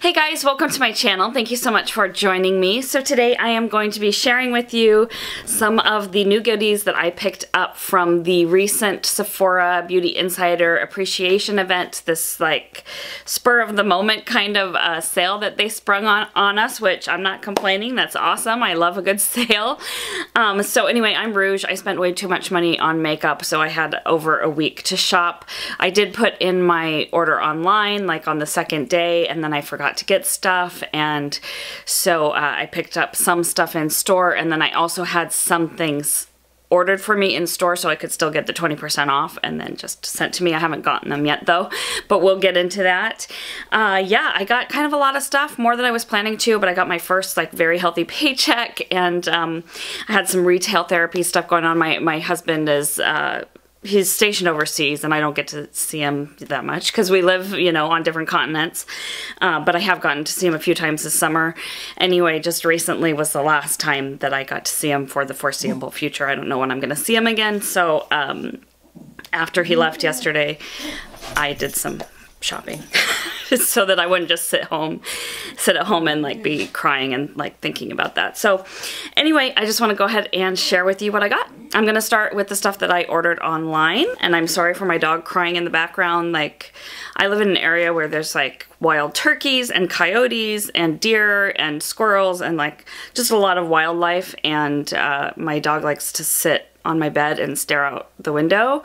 Hey guys, welcome to my channel. Thank you so much for joining me. So today I am going to be sharing with you some of the new goodies that I picked up from the recent Sephora Beauty Insider Appreciation event, this like spur of the moment kind of sale that they sprung on us, which I'm not complaining. That's awesome. I love a good sale. So anyway, I'm Rouge. I spent way too much money on makeup, so I had over a week to shop. I did put in my order online like on the second day, and then I forgot to get stuff, and so I picked up some stuff in store, and then I also had some things ordered for me in store so I could still get the 20% off and then just sent to me. I haven't gotten them yet though, but we'll get into that. Yeah, I got kind of a lot of stuff, more than I was planning to, but I got my first like very healthy paycheck, and I had some retail therapy stuff going on. My husband is he's stationed overseas, and I don't get to see him that much because we live, you know, on different continents. But I have gotten to see him a few times this summer. Anyway, just recently was the last time that I got to see him for the foreseeable future. I don't know when I'm going to see him again. So after he left yesterday, I did some shopping so that I wouldn't just sit at home and like be crying and like thinking about that. So anyway, I just want to go ahead and share with you what I got. I'm going to start with the stuff that I ordered online, and I'm sorry for my dog crying in the background. Like, I live in an area where there's like wild turkeys and coyotes and deer and squirrels and like just a lot of wildlife, and my dog likes to sit on my bed and stare out the window,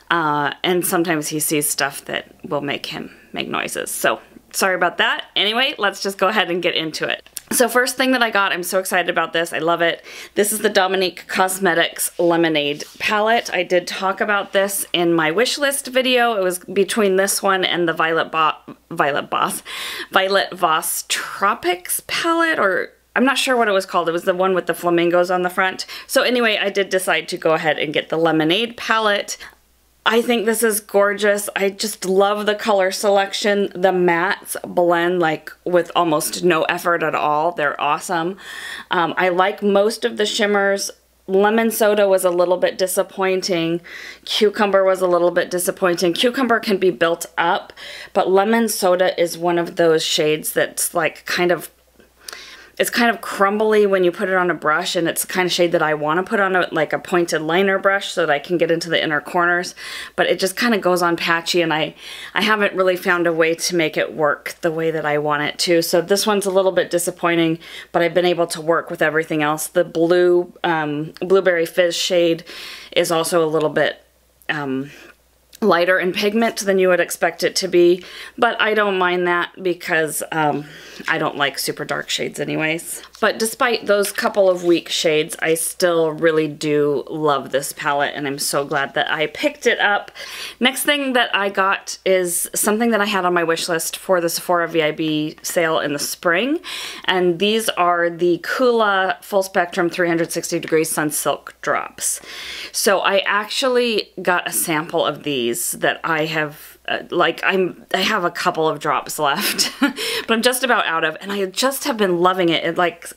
and sometimes he sees stuff that will make him make noises. So sorry about that. Anyway, let's just go ahead and get into it. So first thing that I got, I'm so excited about this. I love it. This is the Dominique Cosmetics Lemonade palette. I did talk about this in my wish list video. It was between this one and the Violet Voss Tropics palette, or I'm not sure what it was called. It was the one with the flamingos on the front. So anyway, I did decide to go ahead and get the Lemonade palette. I think this is gorgeous. I just love the color selection. The mattes blend like with almost no effort at all. They're awesome. I like most of the shimmers. Lemon Soda was a little bit disappointing. Cucumber was a little bit disappointing. Cucumber can be built up, but Lemon Soda is one of those shades that's like it's kind of crumbly when you put it on a brush, and it's the kind of shade that I want to put on like a pointed liner brush so that I can get into the inner corners, but it just kind of goes on patchy, and I haven't really found a way to make it work the way that I want it to. So this one's a little bit disappointing, but I've been able to work with everything else. The blue Blueberry Fizz shade is also a little bit lighter in pigment than you would expect it to be, but I don't mind that because I don't like super dark shades anyways. But despite those couple of weak shades, I still really do love this palette, and I'm so glad that I picked it up. Next thing that I got is something that I had on my wish list for the Sephora VIB sale in the spring, and these are the Coola Full Spectrum 360 Degree Sunsilk Drops. So I actually got a sample of these that I have I have a couple of drops left, but I'm just about out of, and I just have been loving it.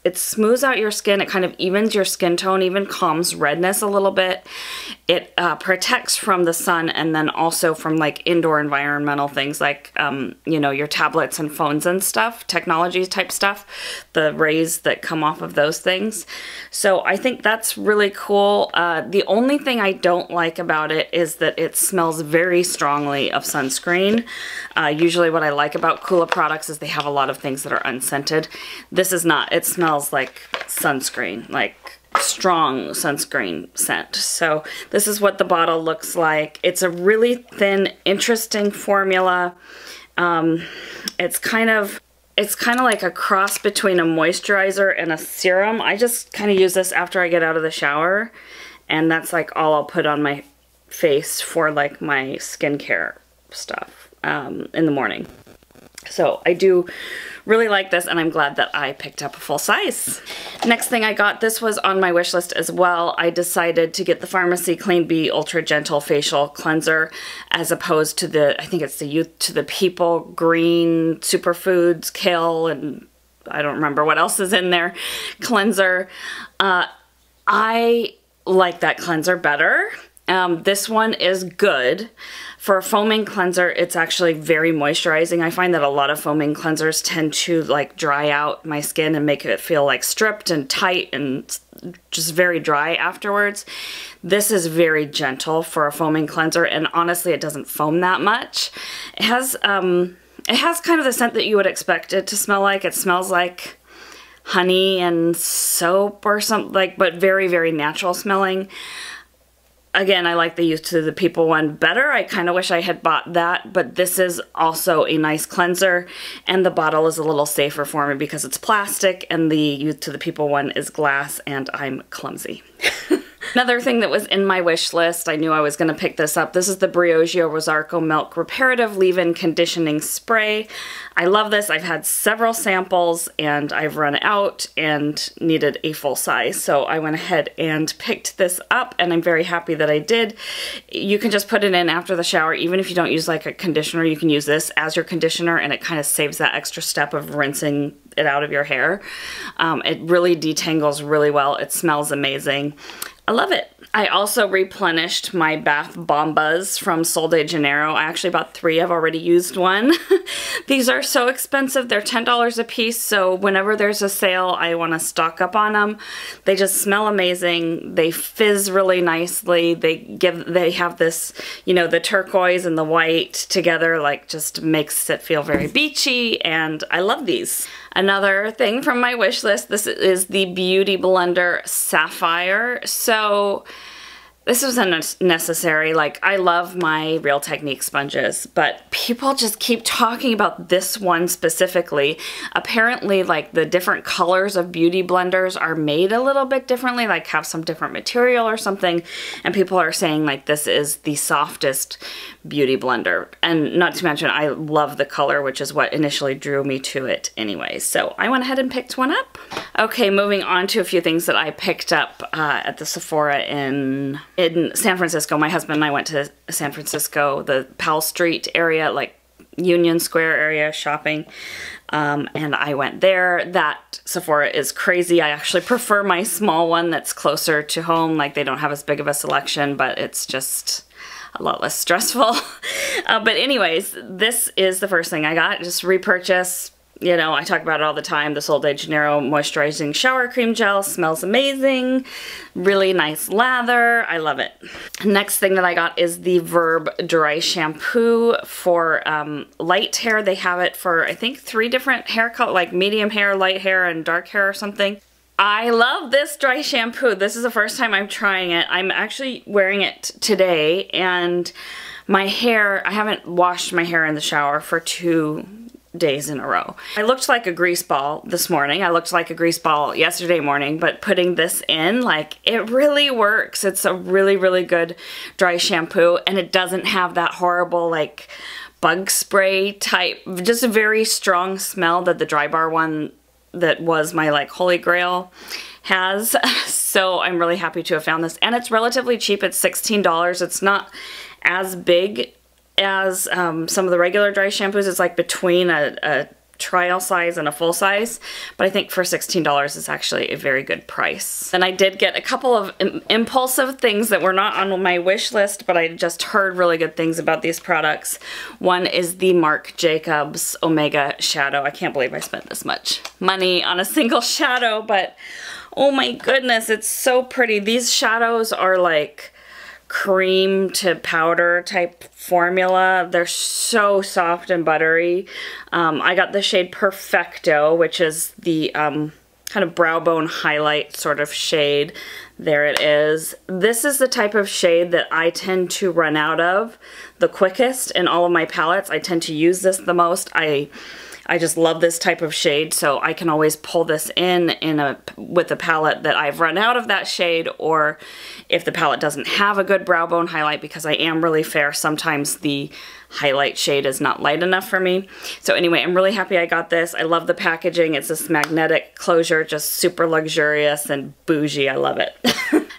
It smooths out your skin, it kind of evens your skin tone, even calms redness a little bit. It protects from the sun, and then also from like indoor environmental things like, you know, your tablets and phones and stuff, technology type stuff, the rays that come off of those things. So I think that's really cool. The only thing I don't like about it is that it smells very strongly of sunscreen. Usually what I like about Coola products is they have a lot of things that are unscented. This is not. It smells like sunscreen, like strong sunscreen scent. So this is what the bottle looks like. It's a really thin, interesting formula. It's kind of like a cross between a moisturizer and a serum. I just kind of use this after I get out of the shower, and that's like all I'll put on my face for like my skincare stuff in the morning. So I do really like this, and I'm glad that I picked up a full size. Next thing I got, this was on my wish list as well. I decided to get the Farmacy Clean Bee Ultra Gentle Facial Cleanser as opposed to the, I think it's the Youth to the People Green Superfoods Kale, and I don't remember what else is in there, cleanser. I like that cleanser better. This one is good. For a foaming cleanser, it's actually very moisturizing. I find that a lot of foaming cleansers tend to like dry out my skin and make it feel like stripped and tight and just very dry afterwards. This is very gentle for a foaming cleanser, and honestly, it doesn't foam that much. It has kind of the scent that you would expect it to smell like. It smells like honey and soap or something, like, but very, very natural smelling. Again, I like the Youth to the People one better. I kind of wish I had bought that, but this is also a nice cleanser, and the bottle is a little safer for me because it's plastic, and the Youth to the People one is glass, and I'm clumsy. Another thing that was in my wish list, I knew I was going to pick this up. This is the Briogeo Risarco Milk Reparative Leave-In Conditioning Spray. I love this. I've had several samples and I've run out and needed a full size. So I went ahead and picked this up, and I'm very happy that I did. You can just put it in after the shower. Even if you don't use like a conditioner, you can use this as your conditioner, and it kind of saves that extra step of rinsing it out of your hair. It really detangles really well. It smells amazing. I love it. I also replenished my bath bombas from Sol de Janeiro. I actually bought 3. I've already used one. These are so expensive. They're $10 a piece, so whenever there's a sale, I want to stock up on them. They just smell amazing. They fizz really nicely. They have this, you know, the turquoise and the white together, like, just makes it feel very beachy, and I love these. Another thing from my wish list, this is the Beauty Blender Sapphire. So this was unnecessary. Like, I love my Real Technique sponges, but people just keep talking about this one specifically. Apparently, like, the different colors of beauty blenders are made a little bit differently, like have some different material or something, and people are saying like this is the softest beauty blender. And not to mention, I love the color, which is what initially drew me to it anyway. So I went ahead and picked one up. Okay, moving on to a few things that I picked up at the Sephora in San Francisco. My husband and I went to San Francisco, the Powell Street area, like Union Square area shopping, and I went there. That Sephora is crazy. I actually prefer my small one that's closer to home. Like, they don't have as big of a selection, but it's just a lot less stressful. But anyways, this is the first thing I got. Just repurchase. You know, I talk about it all the time. The Sol de Janeiro Moisturizing Shower Cream Gel smells amazing. Really nice lather. I love it. Next thing that I got is the Verb Dry Shampoo for light hair. They have it for, I think, 3 different hair colors, like medium hair, light hair, and dark hair or something. I love this dry shampoo. This is the first time I'm trying it. I'm actually wearing it today, and my hair, I haven't washed my hair in the shower for 2 days in a row. I looked like a grease ball this morning. I looked like a grease ball yesterday morning, but putting this in, like, it really works. It's a really, really good dry shampoo, and it doesn't have that horrible, like, bug spray type, just a very strong smell that the Dry Bar one that was my, like, holy grail has. So I'm really happy to have found this, and it's relatively cheap. It's $16. It's not as big as some of the regular dry shampoos. It's like between a trial size and a full size, but I think for $16 is actually a very good price. And I did get a couple of impulsive things that were not on my wish list, but I just heard really good things about these products. One is the Marc Jacobs Omega Shadow. I can't believe I spent this much money on a single shadow, but oh my goodness, it's so pretty. These shadows are like cream to powder type formula. They're so soft and buttery. I got the shade Perfecto, which is the kind of brow bone highlight sort of shade. There it is. This is the type of shade that I tend to run out of the quickest in all of my palettes. I tend to use this the most. I just love this type of shade, so I can always pull this in with a palette that I've run out of that shade, or if the palette doesn't have a good brow bone highlight, because I am really fair, sometimes the highlight shade is not light enough for me. So anyway, I'm really happy I got this. I love the packaging. It's this magnetic closure, just super luxurious and bougie. I love it.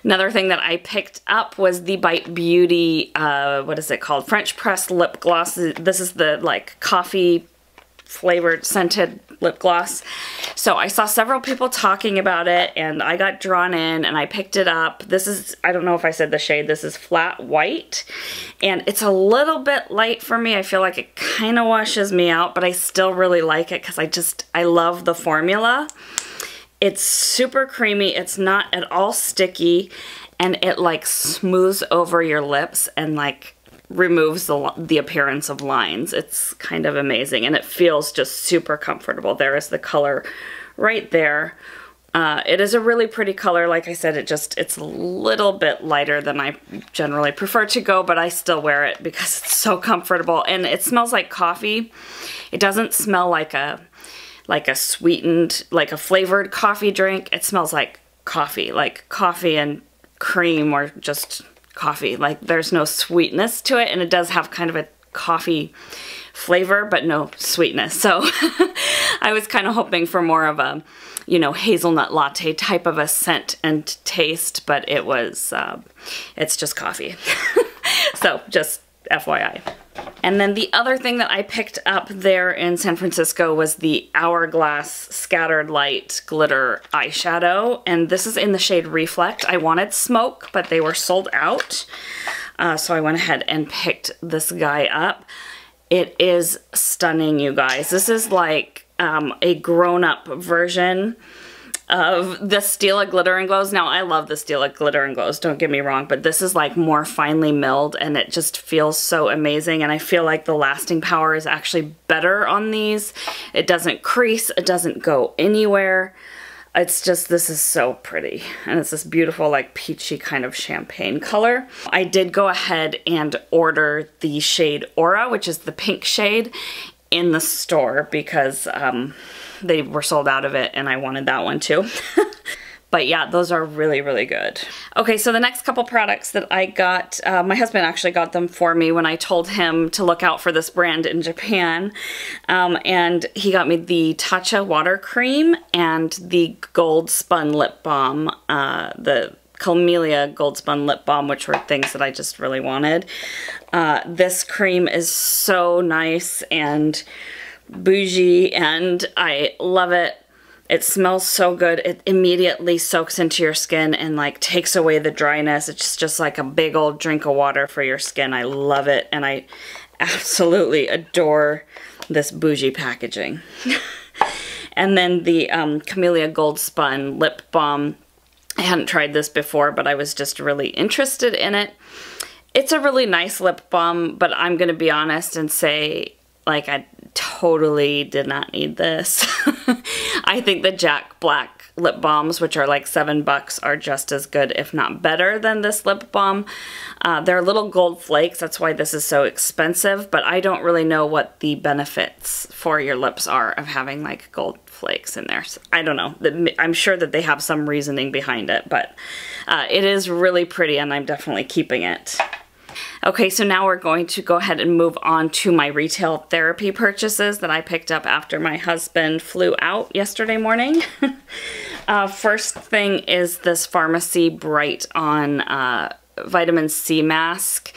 Another thing that I picked up was the Bite Beauty, what is it called? French Press Lip Gloss. This is the, like, coffee flavored scented lip gloss. So I saw several people talking about it and I got drawn in and I picked it up. This is, I don't know if I said the shade, this is Flat White and it's a little bit light for me. I feel like it kind of washes me out, but I still really like it because I love the formula. It's super creamy, it's not at all sticky, and it like smooths over your lips and like removes the appearance of lines. It's kind of amazing and it feels just super comfortable. There is the color right there. It is a really pretty color. Like I said, it's a little bit lighter than I generally prefer to go, but I still wear it because it's so comfortable and it smells like coffee. It doesn't smell like a sweetened, like a flavored coffee drink. It smells like coffee and cream or just coffee. Like there's no sweetness to it and it does have kind of a coffee flavor but no sweetness. So I was kind of hoping for more of a, you know, hazelnut latte type of a scent and taste, but it was, it's just coffee. So just FYI. And then the other thing that I picked up there in San Francisco was the Hourglass Scattered Light Glitter Eyeshadow. And this is in the shade Reflect. I wanted Smoke, but they were sold out. So I went ahead and picked this guy up. It is stunning, you guys. This is like a grown-up version of the Stila Glitter and Glows. Now, I love the Stila Glitter and Glows, don't get me wrong, but this is like more finely milled and it just feels so amazing, and I feel like the lasting power is actually better on these. It doesn't crease, it doesn't go anywhere. It's just, this is so pretty, and it's this beautiful like peachy kind of champagne color. I did go ahead and order the shade Aura, which is the pink shade, in the store because they were sold out of it and I wanted that one too. But yeah, those are really, really good. Okay, so the next couple products that I got, my husband actually got them for me when I told him to look out for this brand in Japan. And he got me the Tatcha water cream and the Gold Spun lip balm, the Camellia Gold Spun lip balm, which were things that I just really wanted. This cream is so nice and bougie and I love it. It smells so good. It immediately soaks into your skin and like takes away the dryness. It's just like a big old drink of water for your skin. I love it and I absolutely adore this bougie packaging. And then the Camellia Gold Spun lip balm. I hadn't tried this before, but I was just really interested in it. It's a really nice lip balm, but I'm gonna be honest and say, like, I totally did not need this. I think the Jack Black lip balms, which are like $7, are just as good, if not better, than this lip balm. They're little gold flakes, that's why this is so expensive, but I don't really know what the benefits for your lips are of having like gold flakes in there. So I don't know. I'm sure that they have some reasoning behind it, but it is really pretty and I'm definitely keeping it. Okay, so now we're going to go ahead and move on to my retail therapy purchases that I picked up after my husband flew out yesterday morning. First thing is this Farmacy Bright On Vitamin C mask.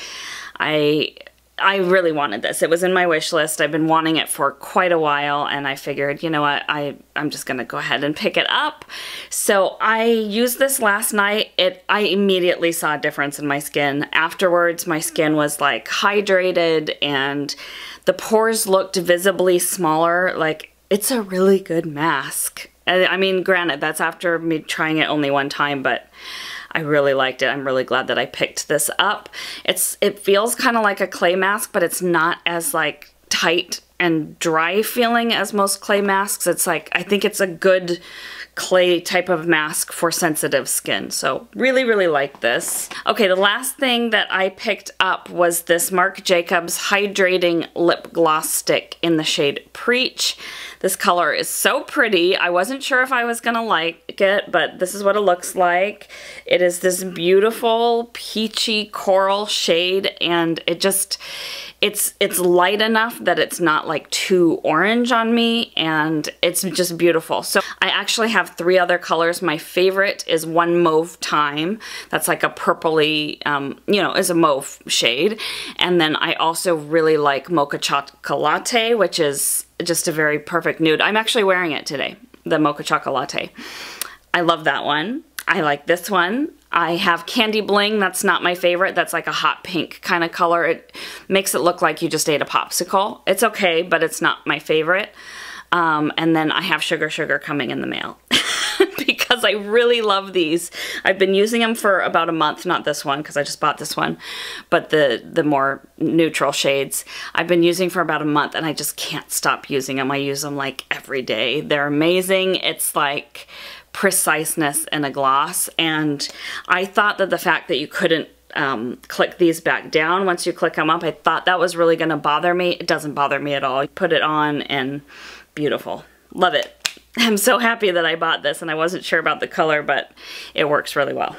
I really wanted this. It was in my wish list. I've been wanting it for quite a while and I figured, you know what, I'm just gonna go ahead and pick it up. So I used this last night. I immediately saw a difference in my skin. Afterwards, my skin was like hydrated and the pores looked visibly smaller. Like, it's a really good mask. I mean, granted, that's after me trying it only one time, but I really liked it. I'm really glad that I picked this up. It feels kind of like a clay mask, but it's not as like tight and dry feeling as most clay masks. It's like, I think it's a good clay type of mask for sensitive skin. So really, really like this. Okay, the last thing that I picked up was this Marc Jacobs Hydrating Lip Gloss Stick in the shade Preach. This color is so pretty. I wasn't sure if I was gonna like it, but this is what it looks like. It is this beautiful peachy coral shade and it's light enough that it's not like too orange on me, and it's just beautiful. So I actually have 3 other colors. My favorite is one Mauve Time. That's like a purpley, you know, is a mauve shade. And then I also really like Mocha Choco-Latte, which is just a very perfect nude. I'm actually wearing it today, the Mocha Choco-Latte. I love that one. I like this one. I have Candy Bling. That's not my favorite. That's like a hot pink kind of color. It makes it look like you just ate a popsicle. It's okay, but it's not my favorite. And then I have Sugar Sugar coming in the mail because I really love these. I've been using them for about a month, not this one because I just bought this one, but the more neutral shades I've been using for about a month, and I just can't stop using them. I use them like every day. They're amazing. It's like preciseness in a gloss, and I thought that the fact that you couldn't click these back down once you click them up, I thought that was really going to bother me. It doesn't bother me at all. You put it on and beautiful. Love it. I'm so happy that I bought this, and I wasn't sure about the color, but it works really well.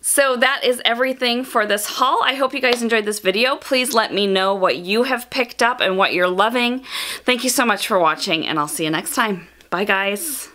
So that is everything for this haul. I hope you guys enjoyed this video. Please let me know what you have picked up and what you're loving. Thank you so much for watching, and I'll see you next time. Bye, guys.